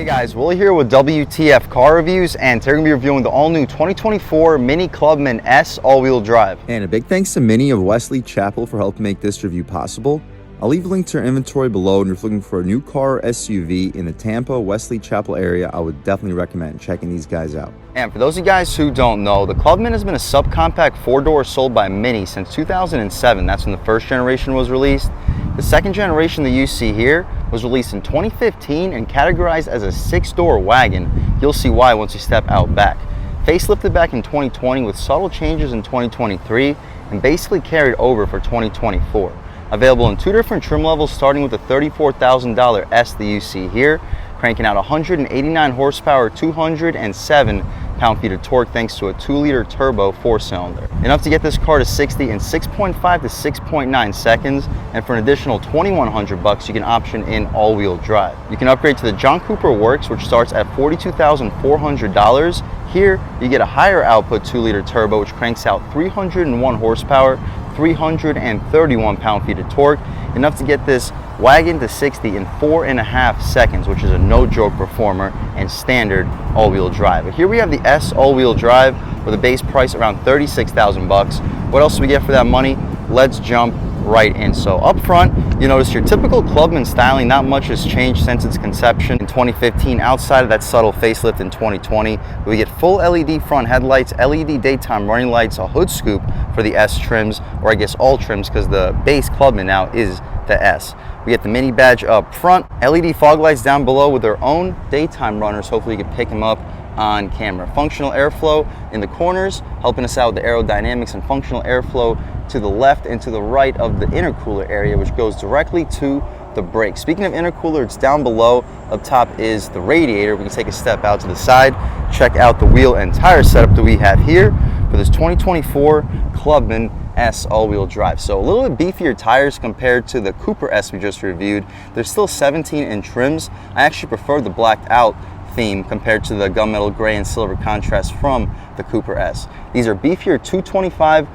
Hey guys, Willie here with W.T.F car reviews, and today we're going to be reviewing the all-new 2024 Mini Clubman S all-wheel drive. And a big thanks to Minnie of Wesley Chapel for helping make this review possible. I'll leave a link to her inventory below, and if you're looking for a new car or SUV in the Tampa, Wesley Chapel area, I would definitely recommend checking these guys out. And for those of you guys who don't know, the Clubman has been a subcompact four-door sold by Mini since 2007. That's when the first generation was released. The second generation that you see here was released in 2015 and categorized as a six-door wagon. You'll see why once you step out back. Facelifted back in 2020 with subtle changes in 2023 and basically carried over for 2024. Available in two different trim levels, starting with the $34,000 S that you see here, cranking out 189 horsepower, 207 pound-feet of torque thanks to a 2-liter turbo 4-cylinder. Enough to get this car to 60 in 6.5 to 6.9 seconds, and for an additional $2,100 you can option in all-wheel drive. You can upgrade to the John Cooper Works, which starts at $42,400. Here you get a higher output 2-liter turbo which cranks out 301 horsepower, 331 pound-feet of torque, enough to get this wagon to 60 in 4.5 seconds, which is a no-joke performer and standard all-wheel drive. But here we have the S all-wheel drive with a base price around $36,000. What else do we get for that money? Let's jump right in. So up front, you notice your typical Clubman styling. Not much has changed since its conception in 2015 outside of that subtle facelift in 2020. We get full LED front headlights, LED daytime running lights, a hood scoop for the S trims, or I guess all trims, because the base Clubman now is the S. We get the Mini badge up front, LED fog lights down below with their own daytime runners. Hopefully you can pick them up on camera. Functional airflow in the corners, helping us out with the aerodynamics, and functional airflow to the left and to the right of the intercooler area, which goes directly to the brakes. Speaking of intercooler, it's down below. Up top is the radiator. We can take a step out to the side, check out the wheel and tire setup that we have here for this 2024 Clubman S all-wheel drive. So a little bit beefier tires compared to the Cooper S we just reviewed. They're still 17-inch rims. I actually prefer the blacked out theme compared to the gunmetal gray and silver contrast from the Cooper S. These are beefier 225/45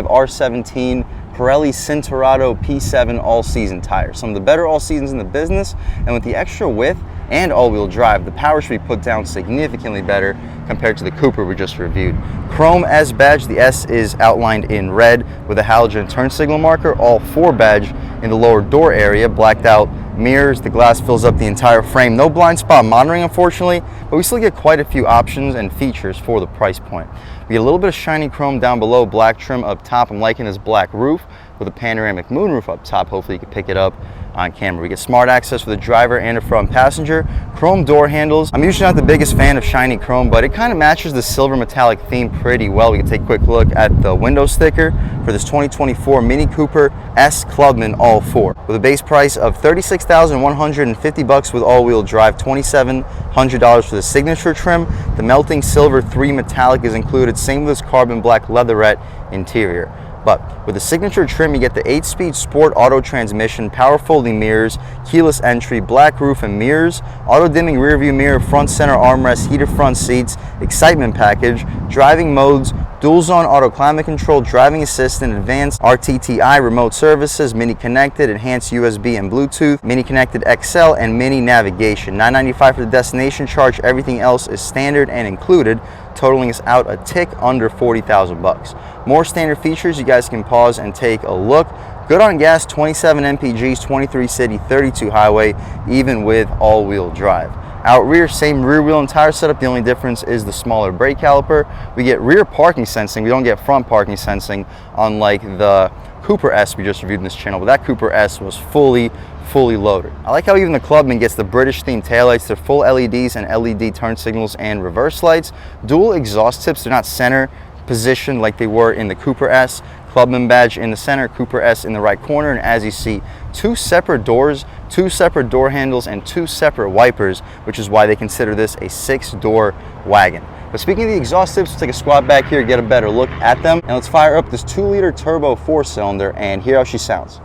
R17 Pirelli Cinturato P7 all-season tires. Some of the better all-seasons in the business, and with the extra width and all-wheel drive, the power should be put down significantly better compared to the Cooper we just reviewed. Chrome S badge, the S is outlined in red with a halogen turn signal marker. All4 badge in the lower door area, blacked out mirrors, the glass fills up the entire frame. No blind spot monitoring, unfortunately, but we still get quite a few options and features for the price point. We get a little bit of shiny chrome down below, black trim up top. I'm liking this black roof with a panoramic moonroof up top. Hopefully you can pick it up on camera. We get smart access for the driver and the front passenger. Chrome door handles. I'm usually not the biggest fan of shiny chrome, but it kind of matches the silver metallic theme pretty well. We can take a quick look at the window sticker for this 2024 Mini Cooper S Clubman All4. With a base price of $36,150 with all-wheel drive, $2,700 for the signature trim. The melting silver 3 metallic is included, same with this carbon black leatherette interior. But with the signature trim, you get the 8-speed sport auto transmission, power folding mirrors, keyless entry, black roof and mirrors, auto dimming rear view mirror, front center armrest, heated front seats, excitement package, driving modes, dual zone auto climate control, driving assistant, advanced RTTI remote services, Mini connected, enhanced USB and Bluetooth, Mini connected XL, and Mini navigation. $995 for the destination charge. Everything else is standard and included, totaling us out a tick under $40,000. More standard features, you guys can pause and take a look. Good on gas, 27 Mpgs, 23 city, 32 highway, even with all-wheel drive. Out rear, same rear wheel and tire setup. The only difference is the smaller brake caliper. We get rear parking sensing. We don't get front parking sensing, unlike the Cooper S we just reviewed in this channel, but that Cooper S was fully loaded. I like how even the Clubman gets the British themed taillights. They're full LEDs and LED turn signals and reverse lights. Dual exhaust tips. They're not center positioned like they were in the Cooper S. Clubman badge in the center, Cooper S in the right corner, and as you see, 2 separate doors, 2 separate door handles, and 2 separate wipers, which is why they consider this a 6-door wagon. But speaking of the exhaust tips, let's take a squat back here, get a better look at them, and let's fire up this 2-liter turbo 4-cylinder and hear how she sounds.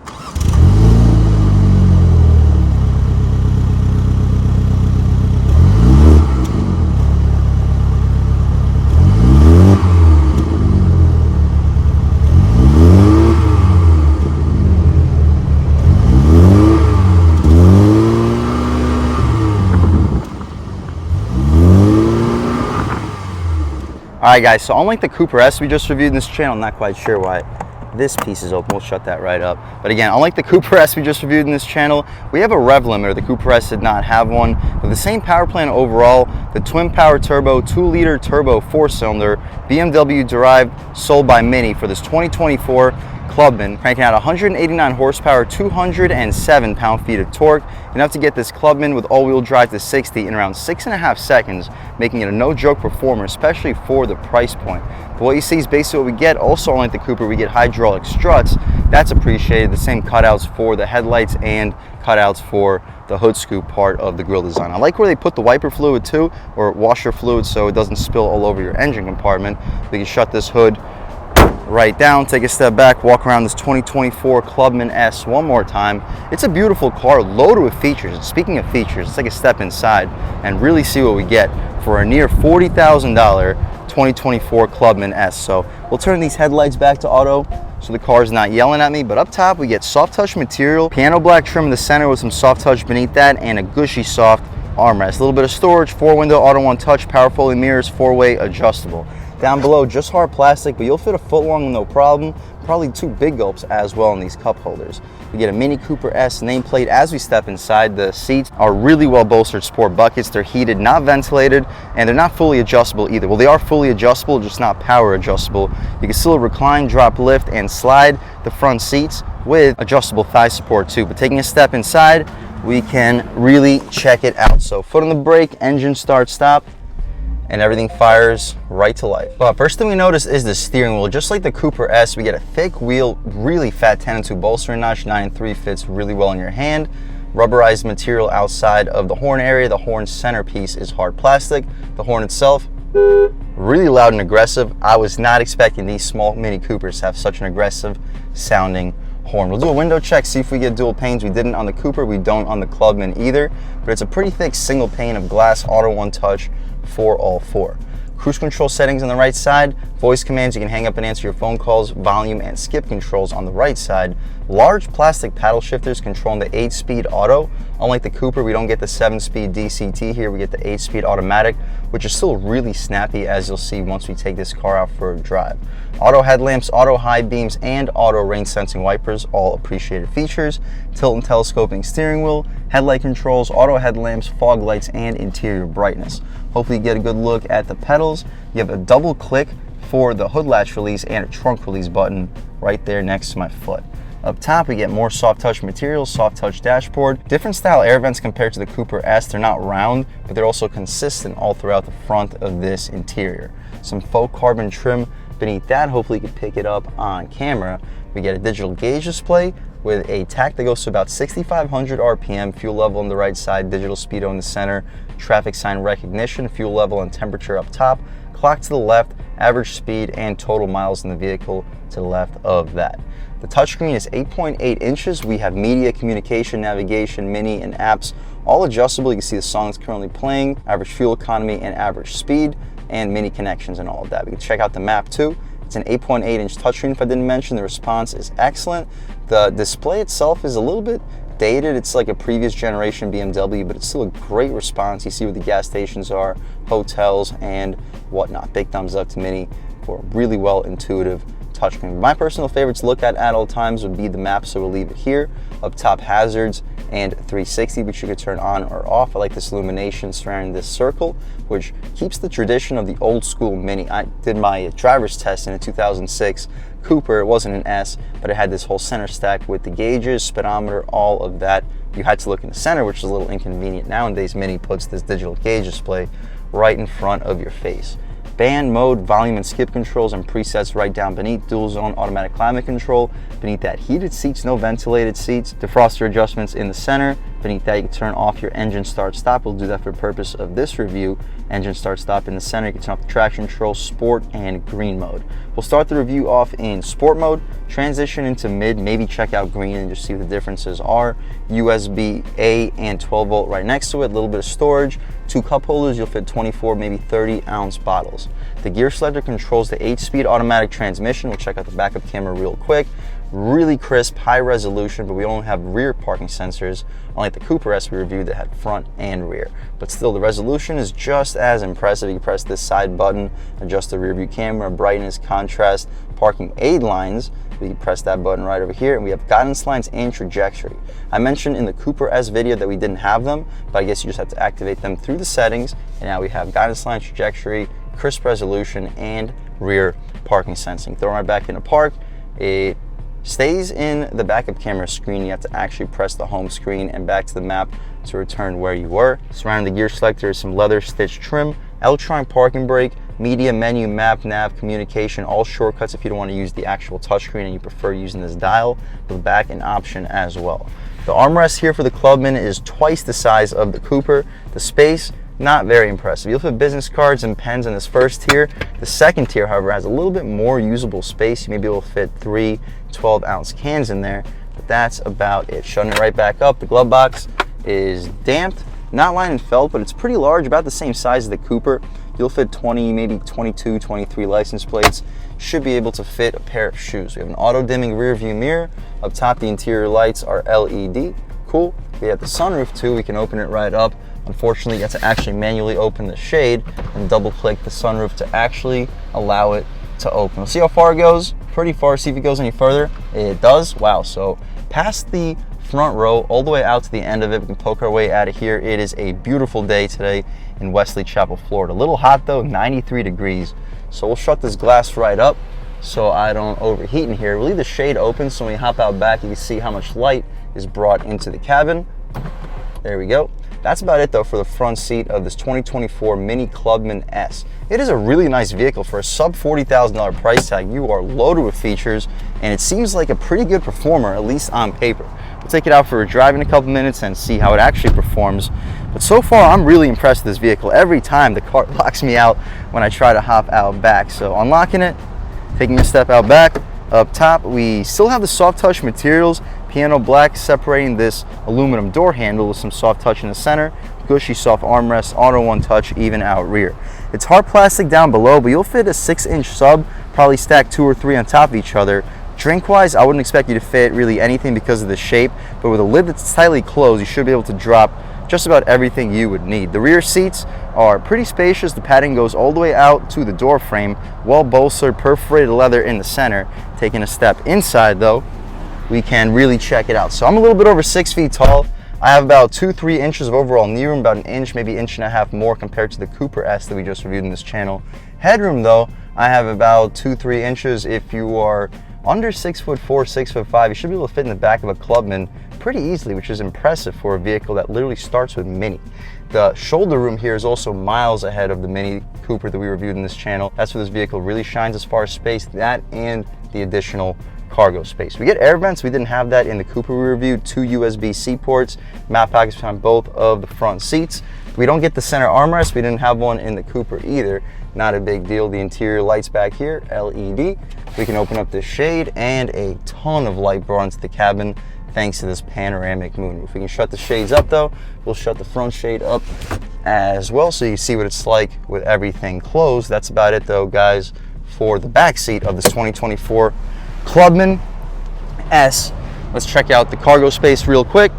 Alright guys, so unlike the Cooper S we just reviewed in this channel, I'm not quite sure why this piece is open, we'll shut that right up. But again, unlike the Cooper S we just reviewed in this channel, we have a rev limiter. The Cooper S did not have one. With the same power plant overall, the twin power turbo, 2-liter turbo 4-cylinder, BMW derived, sold by Mini for this 2024 Clubman, cranking out 189 horsepower, 207 pound-feet of torque, enough to get this Clubman with all-wheel drive to 60 in around 6.5 seconds, making it a no-joke performer, especially for the price point. But what you see is basically what we get. Also, unlike the Cooper, we get hydraulic struts. That's appreciated. The same cutouts for the headlights and cutouts for the hood scoop part of the grille design. I like where they put the wiper fluid too, or washer fluid, so it doesn't spill all over your engine compartment. We can shut this hood right down, take a step back, walk around this 2024 Clubman S one more time. It's a beautiful car, loaded with features. And speaking of features, let's take a step inside and really see what we get for a near $40,000 2024 Clubman S. So we'll turn these headlights back to auto so the car is not yelling at me. But up top, we get soft touch material, piano black trim in the center with some soft touch beneath that, and a gushy soft armrest. A little bit of storage, 4-window auto on touch, power folding mirrors, 4-way adjustable. Down below, just hard plastic, but you'll fit a foot long no problem. Probably 2 big gulps as well in these cup holders. We get a Mini Cooper S nameplate as we step inside. The seats are really well bolstered sport buckets. They're heated, not ventilated, and they're not fully adjustable either. Well, they are fully adjustable, just not power adjustable. You can still recline, drop, lift, and slide the front seats with adjustable thigh support too. But taking a step inside, we can really check it out. So foot on the brake, engine start, stop, and everything fires right to life. But first thing we notice is the steering wheel. Just like the Cooper S, we get a thick wheel, really fat 10-2 bolstering notch, 9-3 fits really well in your hand. Rubberized material outside of the horn area. The horn centerpiece is hard plastic. The horn itself, really loud and aggressive. I was not expecting these small Mini Coopers to have such an aggressive sounding horn. We'll do a window check, see if we get dual panes. We didn't on the Cooper, we don't on the Clubman either, but it's a pretty thick single pane of glass, auto one touch for all 4. Cruise control settings on the right side, voice commands, you can hang up and answer your phone calls, volume and skip controls on the right side. Large plastic paddle shifters controlling the 8-speed auto. Unlike the Cooper, we don't get the 7-speed DCT here, we get the 8-speed automatic, which is still really snappy, as you'll see once we take this car out for a drive. Auto headlamps, auto high beams, and auto rain sensing wipers, all appreciated features. Tilt and telescoping steering wheel, headlight controls, auto headlamps, fog lights, and interior brightness. Hopefully you get a good look at the pedals. You have a double click for the hood latch release and a trunk release button right there next to my foot. Up top, we get more soft touch materials, soft touch dashboard. Different style air vents compared to the Cooper S. They're not round, but they're also consistent all throughout the front of this interior. Some faux carbon trim beneath that. Hopefully you can pick it up on camera. We get a digital gauge display with a tach that goes to about 6,500 RPM, fuel level on the right side, digital speedo in the center, traffic sign recognition, fuel level and temperature up top, clock to the left, average speed, and total miles in the vehicle to the left of that. The touchscreen is 8.8 inches. We have media, communication, navigation, mini, and apps, all adjustable. You can see the songs currently playing, average fuel economy and average speed, and mini connections and all of that. We can check out the map too. It's an 8.8 inch touchscreen if I didn't mention. The response is excellent. The display itself is a little bit dated. It's like a previous generation BMW, but it's still a great response. You see where the gas stations are, hotels, and whatnot. Big thumbs up to Mini for a really well intuitive touchscreen. My personal favorite to look at all times would be the map, so we'll leave it here. Up top, hazards and 360, which you could turn on or off. I like this illumination surrounding this circle, which keeps the tradition of the old school Mini. I did my driver's test in a 2006 Cooper. It wasn't an S, but it had this whole center stack with the gauges, speedometer, all of that. You had to look in the center, which is a little inconvenient nowadays. Mini puts this digital gauge display right in front of your face. Band, mode, volume, and skip controls and presets right down beneath. Dual zone automatic climate control. Beneath that, heated seats, no ventilated seats. Defroster adjustments in the center. Beneath that, you can turn off your engine start stop. We'll do that for the purpose of this review. Engine start stop in the center. You can turn off the traction control, sport, and green mode. We'll start the review off in sport mode, transition into mid, maybe check out green and just see what the differences are. USB-A and 12 volt right next to it, a little bit of storage, 2 cup holders, you'll fit 24, maybe 30 ounce bottles. The gear selector controls the 8-speed automatic transmission. We'll check out the backup camera real quick. really crisp, high resolution, but we only have rear parking sensors, unlike the Cooper S we reviewed that had front and rear. But still, the resolution is just as impressive. You can press this side button, adjust the rear view camera, brightness, contrast, parking aid lines. We can press that button right over here, and we have guidance lines and trajectory. I mentioned in the Cooper S video that we didn't have them, but I guess you just have to activate them through the settings, and now we have guidance line, trajectory, crisp resolution, and rear parking sensing. Throw it right back into park. It stays in the backup camera screen. You have to actually press the home screen and back to the map to return where you were. Surrounding the gear selector is some leather stitched trim, electronic parking brake, media, menu, map, nav, communication, all shortcuts if you don't want to use the actual touchscreen and you prefer using this dial, with back an option as well. The armrest here for the Clubman is twice the size of the Cooper. The space, not very impressive. You'll fit business cards and pens in this first tier. The second tier, however, has a little bit more usable space. You may be able to fit 3 12-ounce cans in there, but that's about it. Shutting it right back up, the glove box is damped, not lined in felt, but it's pretty large, about the same size as the Cooper. You'll fit 20, maybe 22, 23 license plates. Should be able to fit a pair of shoes. We have an auto-dimming rear view mirror. Up top, the interior lights are LED. Cool. We have the sunroof too. We can open it right up. Unfortunately, you have to actually manually open the shade and double-click the sunroof to actually allow it to open. We'll see how far it goes. Pretty far. See if it goes any further. It does. Wow. So past the front row all the way out to the end of it, we can poke our way out of here. It is a beautiful day today in Wesley Chapel, Florida. A little hot though, 93 degrees. So we'll shut this glass right up so I don't overheat in here. We'll leave the shade open so when we hop out back, you can see how much light is brought into the cabin. There we go. That's about it though for the front seat of this 2024 Mini Clubman S. It is a really nice vehicle for a sub $40,000 price tag. You are loaded with features, and it seems like a pretty good performer, at least on paper. We'll take it out for a drive in a couple minutes and see how it actually performs. But so far, I'm really impressed with this vehicle. Every time the car locks me out when I try to hop out back. So unlocking it, taking a step out back. Up top, we still have the soft touch materials. Piano black separating this aluminum door handle with some soft touch in the center. Gushy soft armrest, auto one touch, even out rear. It's hard plastic down below, but you'll fit a 6-inch sub, probably stack 2 or 3 on top of each other. Drink wise, I wouldn't expect you to fit really anything because of the shape, but with a lid that's tightly closed, you should be able to drop just about everything you would need. The rear seats are pretty spacious. The padding goes all the way out to the door frame, well bolstered, perforated leather in the center. Taking a step inside though, we can really check it out. So I'm a little bit over 6 feet tall. I have about 2-3 inches of overall knee room, about an inch, maybe inch and a half more compared to the Cooper S that we just reviewed in this channel. Headroom though, I have about 2-3 inches. If you are under 6'4", 6'5", you should be able to fit in the back of a Clubman pretty easily, which is impressive for a vehicle that literally starts with Mini. The shoulder room here is also miles ahead of the Mini Cooper that we reviewed in this channel. That's where this vehicle really shines as far as space, that and the additional cargo space. We get air vents. We didn't have that in the Cooper we reviewed. 2 USB-C ports, map pockets behind both of the front seats. We don't get the center armrest. We didn't have one in the Cooper either. Not a big deal. The interior lights back here, LED. We can open up the shade and a ton of light brought into the cabin thanks to this panoramic moonroof. We can shut the shades up though. We'll shut the front shade up as well so you can see what it's like with everything closed. That's about it though, guys, for the back seat of this 2024 Clubman S. Let's check out the cargo space real quick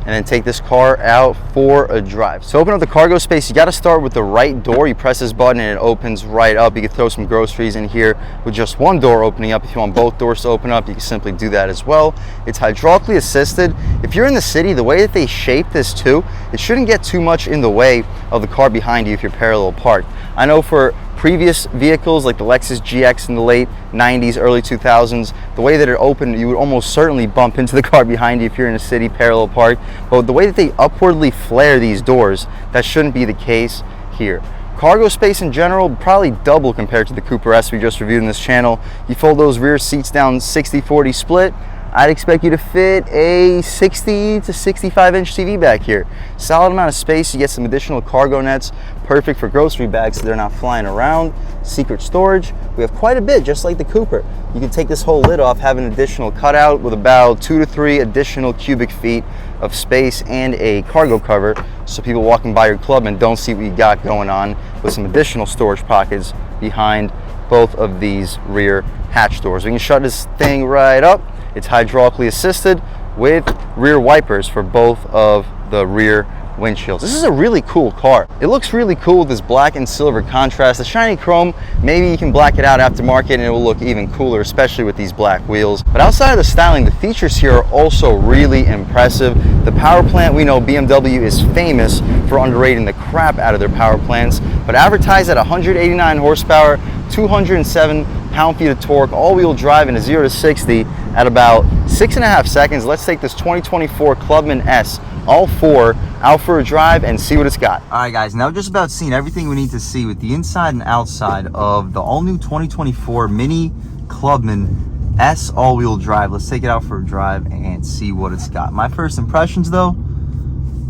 and then take this car out for a drive. So open up the cargo space, you got to start with the right door. You press this button and it opens right up. You can throw some groceries in here with just one door opening up. If you want both doors to open up, you can simply do that as well. It's hydraulically assisted. If you're in the city, the way that they shape this too, it shouldn't get too much in the way of the car behind you if you're parallel parked. I know for previous vehicles like the Lexus GX in the late 90s, early 2000s, the way that it opened, you would almost certainly bump into the car behind you if you're in a city parallel park. But the way that they upwardly flare these doors, that shouldn't be the case here. Cargo space in general, probably double compared to the Cooper S we just reviewed in this channel. You fold those rear seats down 60-40 split, I'd expect you to fit a 60 to 65 inch TV back here. Solid amount of space. You get some additional cargo nets, perfect for grocery bags so they're not flying around. Secret storage. We have quite a bit, just like the Cooper. You can take this whole lid off, have an additional cutout with about 2 to 3 additional cubic feet of space and a cargo cover so people walking by your Clubman don't see what you got going on, with some additional storage pockets behind both of these rear hatch doors. We can shut this thing right up. It's hydraulically assisted with rear wipers for both of the rear windshields. This is a really cool car. It looks really cool with this black and silver contrast. The shiny chrome, maybe you can black it out aftermarket and it will look even cooler, especially with these black wheels. But outside of the styling, the features here are also really impressive. The power plant, we know BMW is famous for underrating the crap out of their power plants, but advertised at 189 horsepower, 207 pound-feet of torque, all-wheel drive in a 0 to 60 at about 6.5 seconds. Let's take this 2024 Clubman S All4 out for a drive and see what it's got. All right, guys, now just about seen everything we need to see with the inside and outside of the all-new 2024 Mini Clubman S all-wheel drive. Let's take it out for a drive and see what it's got. My first impressions, though,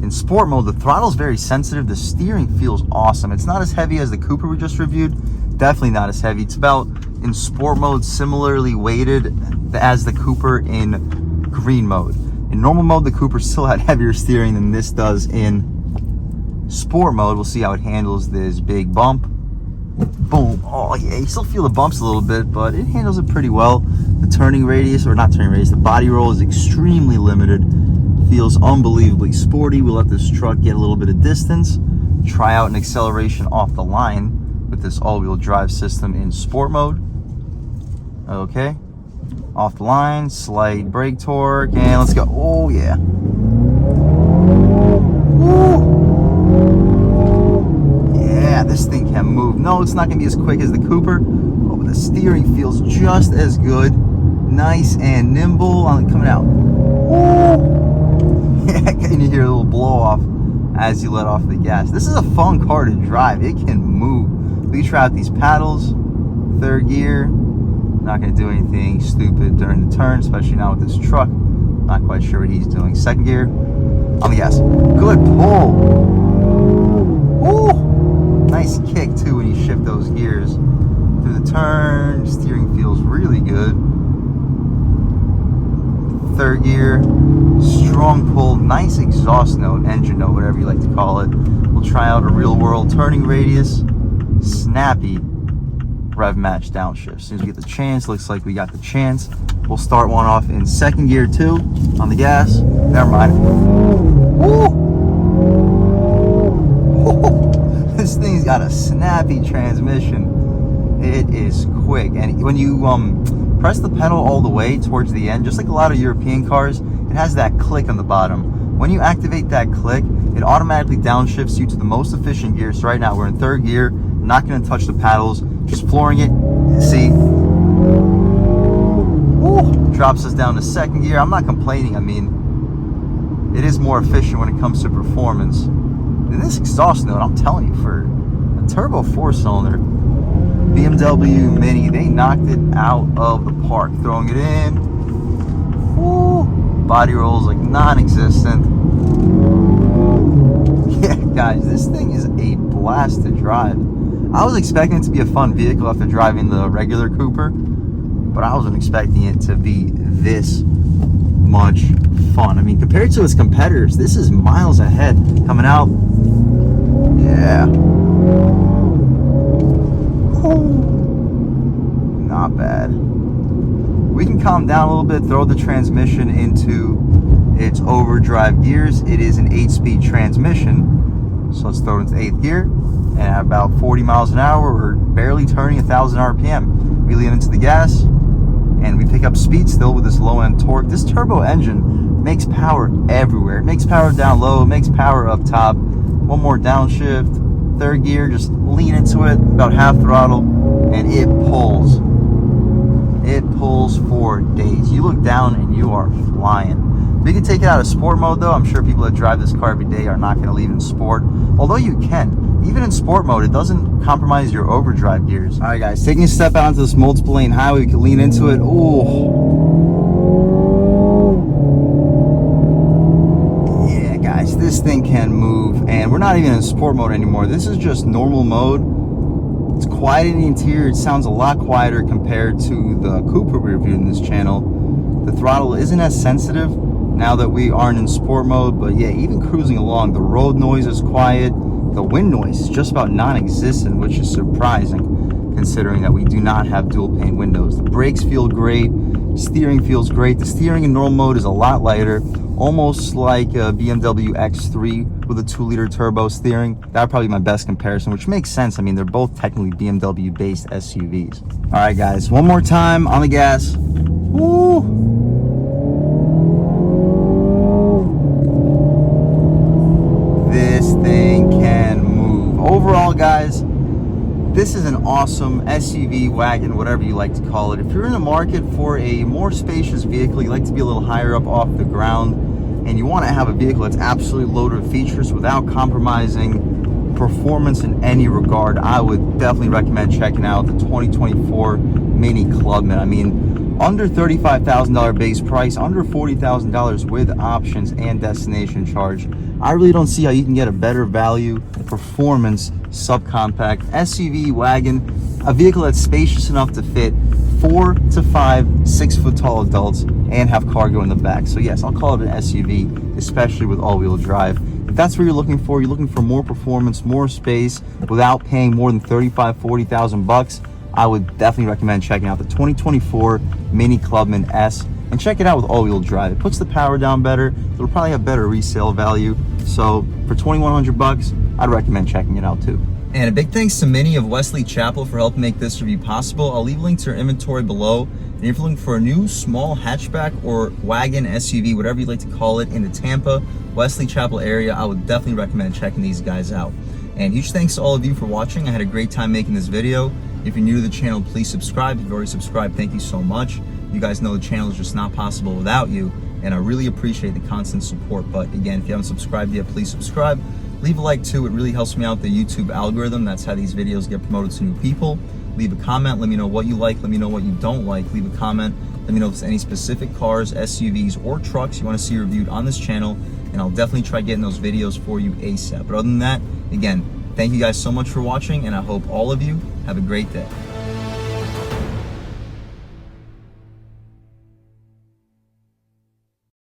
in sport mode, the throttle is very sensitive. The steering feels awesome. It's not as heavy as the Cooper we just reviewed. Definitely not as heavy. It's about, in sport mode, similarly weighted as the Cooper in green mode. In normal mode, the Cooper still had heavier steering than this does in sport mode. We'll see how it handles this big bump. Boom. Oh yeah, you still feel the bumps a little bit, but it handles it pretty well. The turning radius, or not turning radius, the body roll is extremely limited. Feels unbelievably sporty. We'll let this truck get a little bit of distance. Try out an acceleration off the line with this all-wheel drive system in sport mode. Okay. Off the line, slight brake torque, and let's go. Oh yeah. Woo. Yeah, this thing can move. No, it's not gonna be as quick as the Cooper, but the steering feels just as good. Nice and nimble on coming out. Woo. Yeah, and you hear a little blow off as you let off the gas. This is a fun car to drive. It can move. We can try out these paddles, third gear. Not going to do anything stupid during the turn, especially now with this truck. Not quite sure what he's doing. Second gear, on the gas. Good pull. Ooh. Nice kick too when you shift those gears. Through the turn, steering feels really good. Third gear, strong pull, nice exhaust note, engine note, whatever you like to call it. We'll try out a real world turning radius. Snappy rev match downshift. As soon as we get the chance, looks like we got the chance. We'll start one off in second gear too, on the gas. Never mind. Woo! This thing's got a snappy transmission. It is quick, and when you press the pedal all the way towards the end, just like a lot of European cars, it has that click on the bottom. When you activate that click, it automatically downshifts you to the most efficient gear. So right now we're in third gear, not going to touch the paddles, just flooring it. See, woo, drops us down to second gear. I'm not complaining. I mean, it is more efficient when it comes to performance. And this exhaust note, I'm telling you, for a turbo 4-cylinder BMW Mini, they knocked it out of the park. Throwing it in, woo, body rolls like non-existent. Yeah, guys, this thing is a blast to drive. I was expecting it to be a fun vehicle after driving the regular Cooper, but I wasn't expecting it to be this much fun. I mean, compared to its competitors, this is miles ahead. Coming out, yeah. Ooh. Not bad. We can calm down a little bit, throw the transmission into its overdrive gears. It is an 8-speed transmission, so let's throw it into 8th gear. And at about 40 miles an hour, we're barely turning 1,000 RPM. We lean into the gas, and we pick up speed still with this low-end torque. This turbo engine makes power everywhere. It makes power down low, it makes power up top. One more downshift, third gear, just lean into it, about half throttle, and it pulls. It pulls for days. You look down and you are flying. We can take it out of sport mode though. I'm sure people that drive this car every day are not going to leave in sport. Although you can. Even in sport mode, it doesn't compromise your overdrive gears. All right, guys, taking a step out into this multiple lane highway, we can lean into it. Ooh. Yeah, guys, this thing can move. And we're not even in sport mode anymore. This is just normal mode. It's quiet in the interior. It sounds a lot quieter compared to the Cooper we reviewed in this channel. The throttle isn't as sensitive now that we aren't in sport mode, but yeah, even cruising along, the road noise is quiet. The wind noise is just about non-existent, which is surprising. considering that we do not have dual pane windows. The brakes feel great, steering feels great. The steering in normal mode is a lot lighter, almost like a BMW X3 with a 2-liter turbo steering. That would probably be my best comparison, which makes sense. I mean, they're both technically BMW based SUVs. All right, guys, one more time on the gas. Woo! This thing can move. Overall, guys, this is an awesome SUV, wagon, whatever you like to call it. If you're in the market for a more spacious vehicle, you like to be a little higher up off the ground, and you want to have a vehicle that's absolutely loaded with features without compromising performance in any regard, I would definitely recommend checking out the 2024 Mini Clubman. I mean, under $35,000 base price, under $40,000 with options and destination charge. I really don't see how you can get a better value, performance, subcompact, SUV, wagon, a vehicle that's spacious enough to fit 4 to 5 6-foot tall adults and have cargo in the back. So yes, I'll call it an SUV, especially with all-wheel drive. If that's what you're looking for more performance, more space, without paying more than $40,000, I would definitely recommend checking out the 2024 Mini Clubman S, and check it out with all-wheel drive. It puts the power down better. It'll probably have better resale value. So for $2,100, I'd recommend checking it out too. And a big thanks to Minnie of Wesley Chapel for helping make this review possible. I'll leave a link to her inventory below. And if you're looking for a new small hatchback or wagon, SUV, whatever you'd like to call it, in the Tampa, Wesley Chapel area, I would definitely recommend checking these guys out. And huge thanks to all of you for watching. I had a great time making this video. If you're new to the channel, please subscribe. If you've already subscribed, thank you so much. You guys know the channel is just not possible without you, and I really appreciate the constant support. But again, if you haven't subscribed yet, please subscribe. Leave a like too. It really helps me out the YouTube algorithm. That's how these videos get promoted to new people. Leave a comment. Let me know what you like. Let me know what you don't like. Leave a comment. Let me know if there's any specific cars, SUVs, or trucks you want to see reviewed on this channel, and I'll definitely try getting those videos for you ASAP. But other than that, again, thank you guys so much for watching, and I hope all of you have a great day.